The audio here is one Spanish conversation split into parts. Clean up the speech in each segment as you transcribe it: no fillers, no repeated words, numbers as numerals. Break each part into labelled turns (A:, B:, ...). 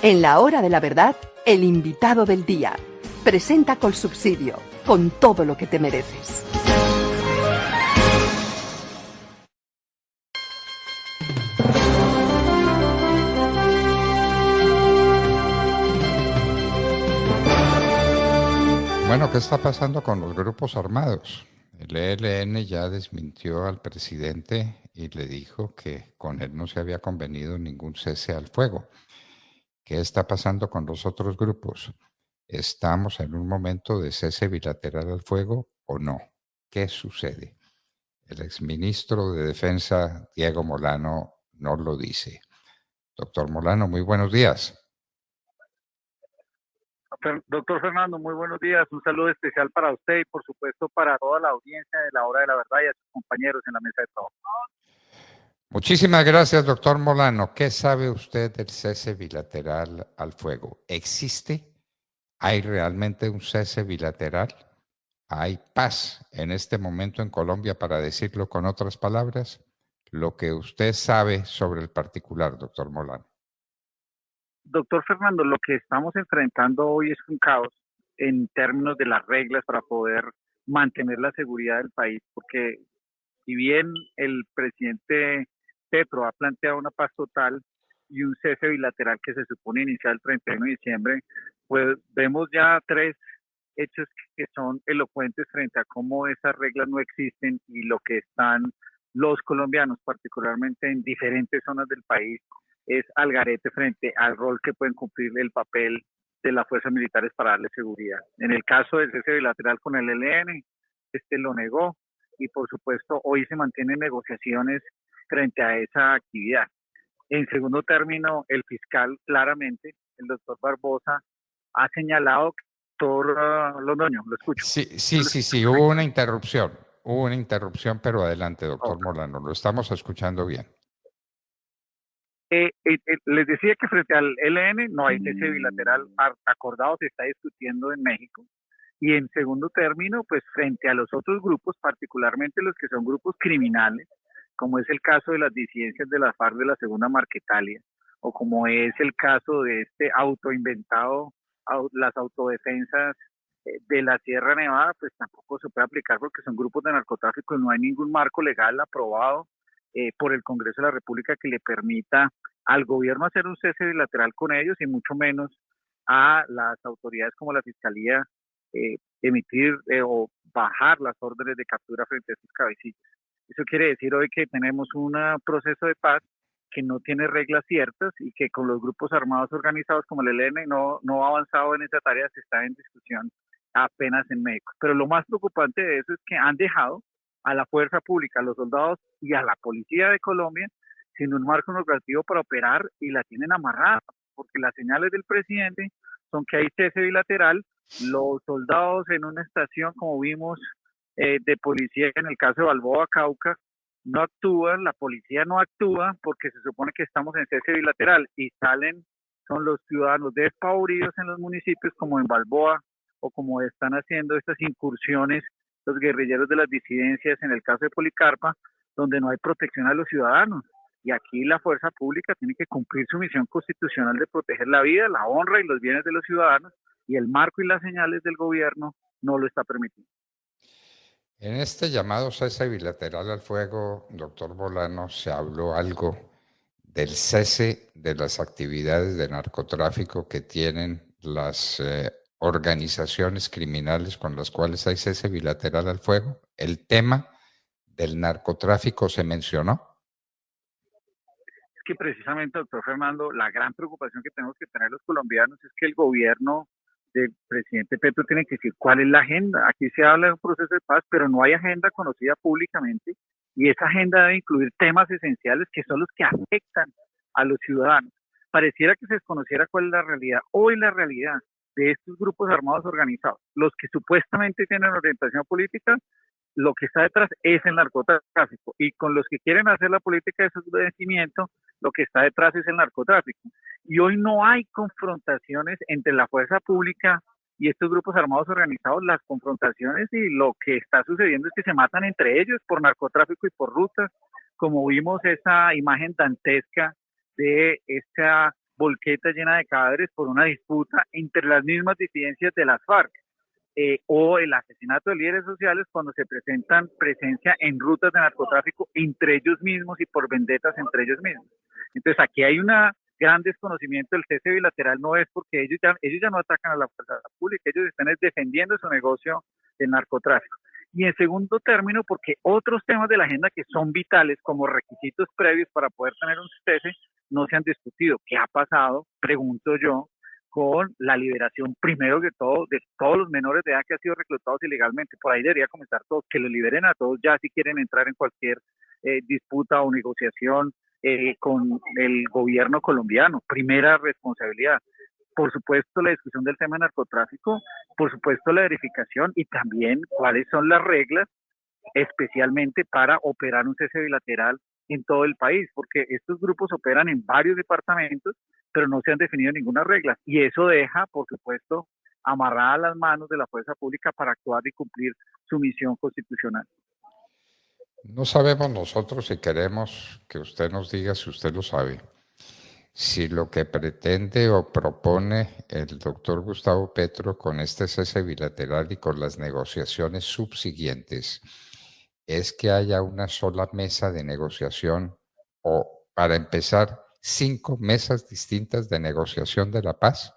A: En la hora de la verdad, el invitado del día. Presenta Colsubsidio, con todo lo que te mereces.
B: Bueno, ¿qué está pasando con los grupos armados? El ELN ya desmintió al presidente y le dijo que con él no se había convenido ningún cese al fuego. ¿Qué está pasando con los otros grupos? ¿Estamos en un momento de cese bilateral al fuego o no? ¿Qué sucede? El exministro de Defensa, Diego Molano, no lo dice. Doctor Molano, muy buenos días.
C: Doctor Fernando, muy buenos días. Un saludo especial para usted y por supuesto para toda la audiencia de la hora de la verdad y a sus compañeros en la mesa de trabajo.
B: Muchísimas gracias, doctor Molano. ¿Qué sabe usted del cese bilateral al fuego? ¿Existe? ¿Hay realmente un cese bilateral? ¿Hay paz en este momento en Colombia, para decirlo con otras palabras? Lo que usted sabe sobre el particular, doctor Molano.
C: Doctor Fernando, lo que estamos enfrentando hoy es un caos en términos de las reglas para poder mantener la seguridad del país, porque si bien el presidente Petro ha planteado una paz total y un cese bilateral que se supone iniciar el 31 de diciembre, pues vemos ya tres hechos que son elocuentes frente a cómo esas reglas no existen y lo que están los colombianos, particularmente en diferentes zonas del país, es al garete frente al rol que pueden cumplir el papel de las fuerzas militares para darle seguridad. En el caso del cese bilateral con el ELN, este lo negó y por supuesto hoy se mantienen negociaciones frente a esa actividad. En segundo término, el fiscal claramente, el doctor Barbosa, ha señalado que doctor Londoño, lo escucho.
B: Sí, hubo una interrupción, pero adelante, doctor Molano, lo estamos escuchando bien.
C: Les decía que frente al ELN no hay cese bilateral acordado, se está discutiendo en México. Y en segundo término, pues frente a los otros grupos, particularmente los que son grupos criminales, como es el caso de las disidencias de la FARC de la Segunda Marquetalia, o como es el caso de este autoinventado, las autodefensas de la Sierra Nevada, pues tampoco se puede aplicar porque son grupos de narcotráfico y no hay ningún marco legal aprobado por el Congreso de la República que le permita al gobierno hacer un cese bilateral con ellos y mucho menos a las autoridades como la Fiscalía emitir o bajar las órdenes de captura frente a sus cabecillas. Eso quiere decir hoy que tenemos un proceso de paz que no tiene reglas ciertas y que con los grupos armados organizados como el ELN no ha avanzado en esa tarea, se está en discusión apenas en México. Pero lo más preocupante de eso es que han dejado a la fuerza pública, a los soldados y a la policía de Colombia sin un marco normativo para operar y la tienen amarrada, porque las señales del presidente son que hay cese bilateral, los soldados en una estación, como vimos, de policía en el caso de Balboa, Cauca, no actúan, la policía no actúa porque se supone que estamos en cese bilateral y son los ciudadanos despavoridos en los municipios como en Balboa o como están haciendo estas incursiones los guerrilleros de las disidencias en el caso de Policarpa, donde no hay protección a los ciudadanos. Y aquí la fuerza pública tiene que cumplir su misión constitucional de proteger la vida, la honra y los bienes de los ciudadanos, y el marco y las señales del gobierno no lo está permitiendo.
B: En este llamado cese bilateral al fuego, doctor Molano, se habló algo del cese de las actividades de narcotráfico que tienen las organizaciones criminales con las cuales hay cese bilateral al fuego. ¿El tema del narcotráfico se mencionó?
C: Es que precisamente, doctor Fernando, la gran preocupación que tenemos que tener los colombianos es que el gobierno del presidente Petro tiene que decir cuál es la agenda. Aquí se habla de un proceso de paz, pero no hay agenda conocida públicamente y esa agenda debe incluir temas esenciales que son los que afectan a los ciudadanos. Pareciera que se desconociera cuál es la realidad. Hoy la realidad de estos grupos armados organizados, los que supuestamente tienen orientación política, lo que está detrás es el narcotráfico y con los que quieren hacer la política de vencimiento, lo que está detrás es el narcotráfico. Y hoy no hay confrontaciones entre la fuerza pública y estos grupos armados organizados. Las confrontaciones y lo que está sucediendo es que se matan entre ellos por narcotráfico y por rutas, como vimos esa imagen dantesca de esta volqueta llena de cadáveres por una disputa entre las mismas disidencias de las FARC. O el asesinato de líderes sociales cuando se presentan presencia en rutas de narcotráfico entre ellos mismos y por vendetas entre ellos mismos. Entonces aquí hay un gran desconocimiento del cese bilateral, no es porque ellos ya no atacan a la fuerza pública, ellos están defendiendo su negocio del narcotráfico. Y en segundo término, porque otros temas de la agenda que son vitales como requisitos previos para poder tener un cese no se han discutido. ¿Qué ha pasado? Pregunto yo, con la liberación, primero que todo, de todos los menores de edad que han sido reclutados ilegalmente. Por ahí debería comenzar todos, que los liberen a todos ya si quieren entrar en cualquier disputa o negociación con el gobierno colombiano. Primera responsabilidad. Por supuesto, la discusión del tema de narcotráfico, por supuesto, la verificación y también cuáles son las reglas especialmente para operar un cese bilateral en todo el país, porque estos grupos operan en varios departamentos, pero no se han definido ninguna regla. Y eso deja, por supuesto, amarradas las manos de la fuerza pública para actuar y cumplir su misión constitucional.
B: No sabemos nosotros si queremos que usted nos diga si usted lo sabe. Si lo que pretende o propone el doctor Gustavo Petro con este cese bilateral y con las negociaciones subsiguientes es que haya una sola mesa de negociación o, para empezar, 5 mesas distintas de negociación de la paz.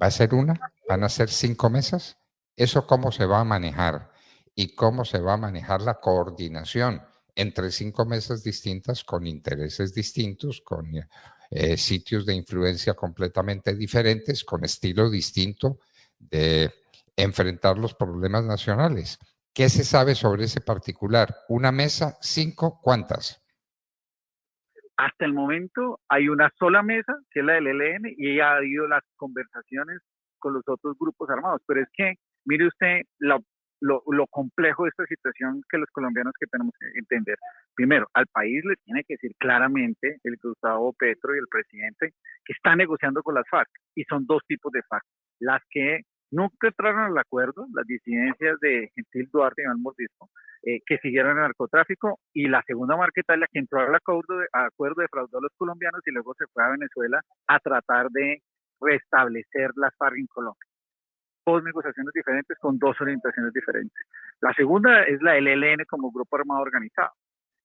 B: ¿Va a ser una? ¿Van a ser 5 mesas? ¿Eso cómo se va a manejar? ¿Y cómo se va a manejar la coordinación entre 5 mesas distintas con intereses distintos, con sitios de influencia completamente diferentes, con estilo distinto de enfrentar los problemas nacionales? ¿Qué se sabe sobre ese particular? ¿Una mesa? 5? ¿Cuántas?
C: Hasta el momento hay una sola mesa, que es la del ELN, y ha habido las conversaciones con los otros grupos armados. Pero es que, mire usted, lo complejo de esta situación que los colombianos que tenemos que entender. Primero, al país le tiene que decir claramente el Gustavo Petro y el presidente que está negociando con las FARC, y son dos tipos de FARC. Las que nunca entraron al acuerdo, las disidencias de Gentil Duarte y Iván Mordisco, que siguieron el narcotráfico, y la segunda Marquetalia que entró al acuerdo defraudó a los colombianos y luego se fue a Venezuela a tratar de restablecer las FARC en Colombia. Dos negociaciones diferentes con dos orientaciones diferentes. La segunda es la del ELN como grupo armado organizado.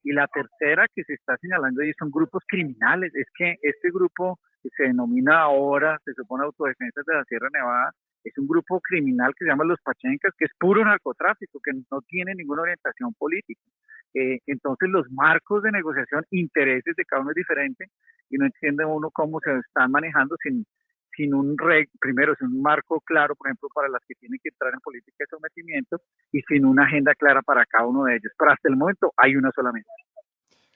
C: Y la tercera que se está señalando ahí son grupos criminales. Es que este grupo que se denomina ahora, se supone Autodefensas de la Sierra Nevada, es un grupo criminal que se llama Los Pachencas, que es puro narcotráfico, que no tiene ninguna orientación política. Entonces los marcos de negociación, intereses de cada uno es diferente y no entiende uno cómo se están manejando sin primero, sin un marco claro, por ejemplo, para las que tienen que entrar en política de sometimiento y sin una agenda clara para cada uno de ellos. Pero hasta el momento hay una sola mesa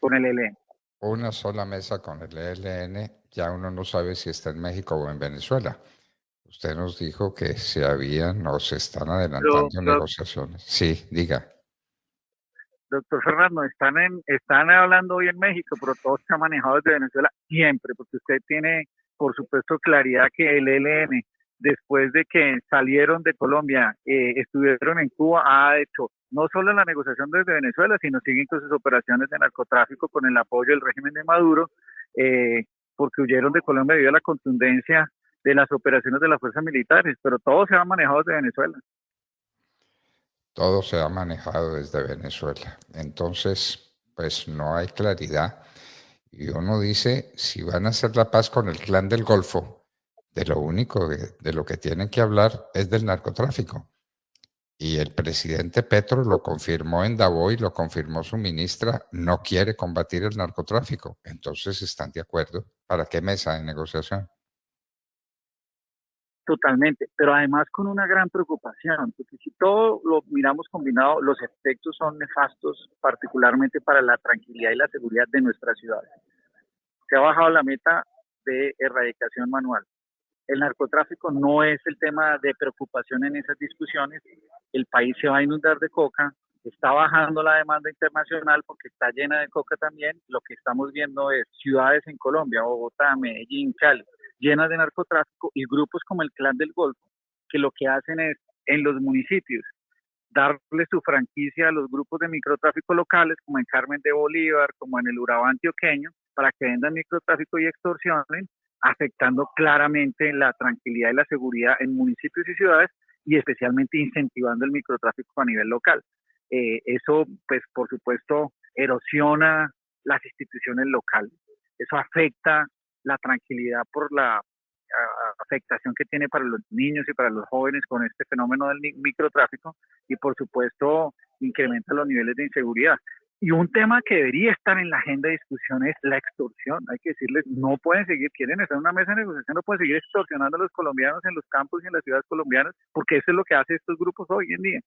C: con el ELN.
B: Una sola mesa con el ELN, ya uno no sabe si está en México o en Venezuela. Usted nos dijo que se habían o se están adelantando negociaciones. Sí, diga.
C: Doctor Fernando, están hablando hoy en México, pero todo se ha manejado desde Venezuela siempre, porque usted tiene, por supuesto, claridad que el ELN, después de que salieron de Colombia, estuvieron en Cuba, ha hecho no solo la negociación desde Venezuela, sino siguen con sus operaciones de narcotráfico con el apoyo del régimen de Maduro, porque huyeron de Colombia debido a la contundencia de las operaciones de las fuerzas militares, pero todo se ha manejado desde Venezuela.
B: Todo se ha manejado desde Venezuela. Entonces, pues no hay claridad. Y uno dice, si van a hacer la paz con el clan del Golfo, de lo único de lo que tienen que hablar es del narcotráfico. Y el presidente Petro lo confirmó en Davos y lo confirmó su ministra, no quiere combatir el narcotráfico. Entonces, ¿están de acuerdo? ¿Para qué mesa de negociación?
C: Totalmente, pero además con una gran preocupación, porque si todo lo miramos combinado, los efectos son nefastos, particularmente para la tranquilidad y la seguridad de nuestras ciudades. Se ha bajado la meta de erradicación manual. El narcotráfico no es el tema de preocupación en esas discusiones. El país se va a inundar de coca, está bajando la demanda internacional porque está llena de coca también. Lo que estamos viendo es ciudades en Colombia, Bogotá, Medellín, Cali, llenas de narcotráfico y grupos como el Clan del Golfo, que lo que hacen es en los municipios darle su franquicia a los grupos de microtráfico locales, como en Carmen de Bolívar, como en el Urabá antioqueño, para que vendan microtráfico y extorsionen afectando claramente la tranquilidad y la seguridad en municipios y ciudades y especialmente incentivando el microtráfico a nivel local. Eso, pues, por supuesto, erosiona las instituciones locales. Eso afecta la tranquilidad por la afectación que tiene para los niños y para los jóvenes con este fenómeno del microtráfico y, por supuesto, incrementa los niveles de inseguridad. Y un tema que debería estar en la agenda de discusión es la extorsión. Hay que decirles, no pueden seguir, quieren estar en una mesa de negociación, no pueden seguir extorsionando a los colombianos en los campos y en las ciudades colombianas, porque eso es lo que hacen estos grupos hoy en día.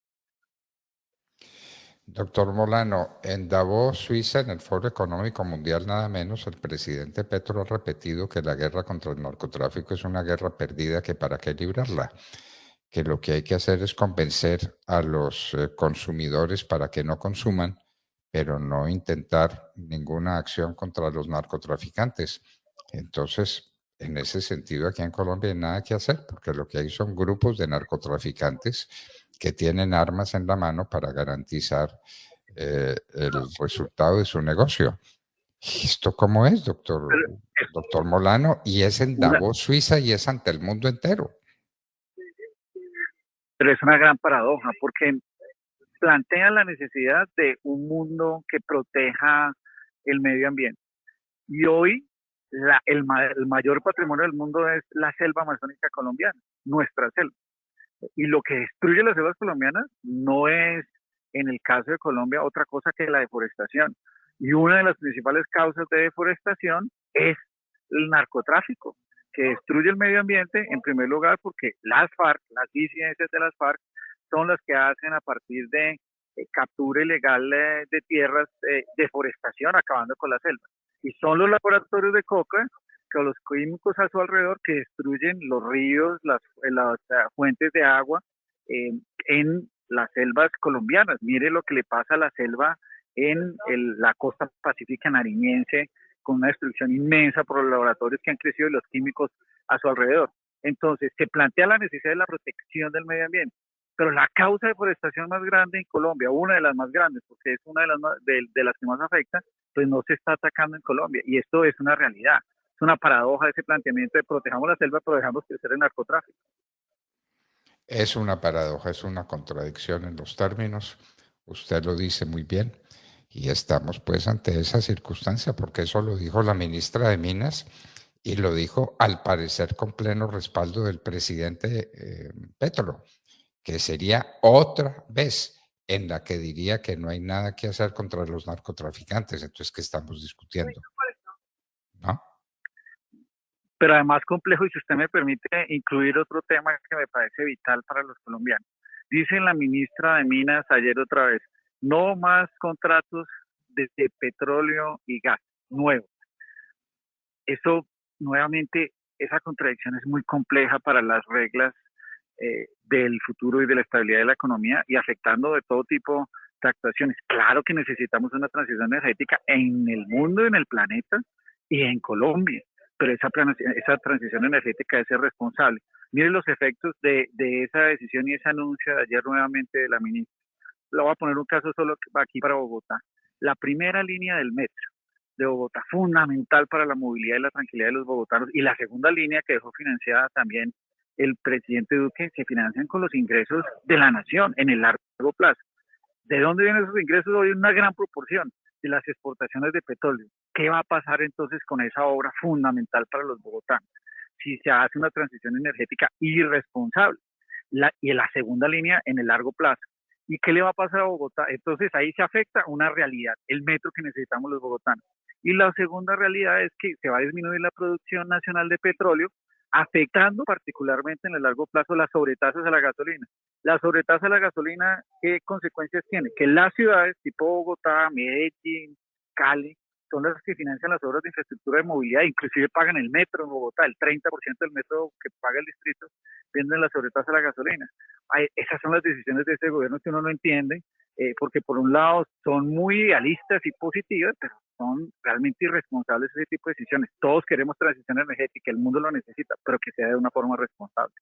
B: Doctor Molano, en Davos, Suiza, en el Foro Económico Mundial, nada menos, el presidente Petro ha repetido que la guerra contra el narcotráfico es una guerra perdida, que para qué librarla, que lo que hay que hacer es convencer a los consumidores para que no consuman, pero no intentar ninguna acción contra los narcotraficantes. Entonces, en ese sentido, aquí en Colombia hay nada que hacer, porque lo que hay son grupos de narcotraficantes que tienen armas en la mano para garantizar el resultado de su negocio. ¿Y esto cómo es, doctor Molano? Y es en Davos, Suiza, y es ante el mundo entero.
C: Pero es una gran paradoja, porque plantea la necesidad de un mundo que proteja el medio ambiente. Y hoy el mayor patrimonio del mundo es la selva amazónica colombiana, nuestra selva. Y lo que destruye las selvas colombianas no es, en el caso de Colombia, otra cosa que la deforestación. Y una de las principales causas de deforestación es el narcotráfico, que destruye el medio ambiente, en primer lugar, porque las FARC, las disidencias de las FARC, son las que hacen a partir de captura ilegal de tierras, deforestación, acabando con la selva. Y son los laboratorios de coca con los químicos a su alrededor que destruyen los ríos, las fuentes de agua en las selvas colombianas. Mire lo que le pasa a la selva en la costa pacífica nariñense, con una destrucción inmensa por los laboratorios que han crecido y los químicos a su alrededor. Entonces, se plantea la necesidad de la protección del medio ambiente. Pero la causa de deforestación más grande en Colombia, una de las más grandes, porque es una de las que más afecta, pues no se está atacando en Colombia. Y esto es una realidad. Es una paradoja ese planteamiento de protejamos la selva, pero dejamos crecer el narcotráfico.
B: Es una paradoja, es una contradicción en los términos. Usted lo dice muy bien. Y estamos pues ante esa circunstancia, porque eso lo dijo la ministra de Minas y lo dijo al parecer con pleno respaldo del presidente Petro, que sería otra vez en la que diría que no hay nada que hacer contra los narcotraficantes. Entonces, ¿qué estamos discutiendo? ¿No?
C: Pero además complejo, y si usted me permite incluir otro tema que me parece vital para los colombianos. Dice la ministra de Minas ayer otra vez, no más contratos de petróleo y gas nuevos. Eso, nuevamente, esa contradicción es muy compleja para las reglas del futuro y de la estabilidad de la economía y afectando de todo tipo de actuaciones. Claro que necesitamos una transición energética en el mundo, en el planeta y en Colombia, pero esa transición energética es ser responsable. Miren los efectos de esa decisión y ese anuncio de ayer nuevamente de la ministra. Le voy a poner un caso solo aquí para Bogotá. La primera línea del metro de Bogotá, fundamental para la movilidad y la tranquilidad de los bogotanos, y la segunda línea que dejó financiada también el presidente Duque, se financian con los ingresos de la nación en el largo plazo. ¿De dónde vienen esos ingresos? Hoy una gran proporción de las exportaciones de petróleo. ¿Qué va a pasar entonces con esa obra fundamental para los bogotanos? Si se hace una transición energética irresponsable. Y en la segunda línea en el largo plazo. ¿Y qué le va a pasar a Bogotá? Entonces ahí se afecta una realidad, el metro que necesitamos los bogotanos. Y la segunda realidad es que se va a disminuir la producción nacional de petróleo, afectando particularmente en el largo plazo las sobretasas a la gasolina. La sobretasa a la gasolina, ¿qué consecuencias tiene? Que las ciudades tipo Bogotá, Medellín, Cali, son las que financian las obras de infraestructura de movilidad, inclusive pagan el metro en Bogotá, el 30% del metro que paga el distrito, venden la sobretasa a la gasolina. Esas son las decisiones de este gobierno que uno no entiende, porque por un lado son muy idealistas y positivas, pero son realmente irresponsables ese tipo de decisiones. Todos queremos transición energética, el mundo lo necesita, pero que sea de una forma responsable.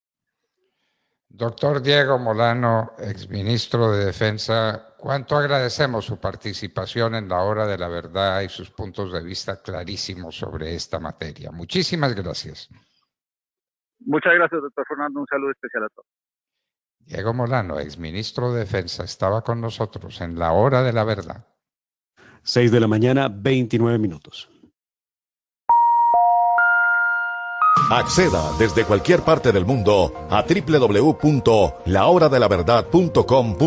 B: Doctor Diego Molano, exministro de Defensa, cuánto agradecemos su participación en la Hora de la Verdad y sus puntos de vista clarísimos sobre esta materia. Muchísimas gracias.
C: Muchas gracias, doctor Fernando. Un saludo especial a todos.
B: Diego Molano, exministro de Defensa, estaba con nosotros en la Hora de la Verdad.
D: 6 de la mañana, 29 minutos.
E: Acceda desde cualquier parte del mundo a www.lahoradelaverdad.com.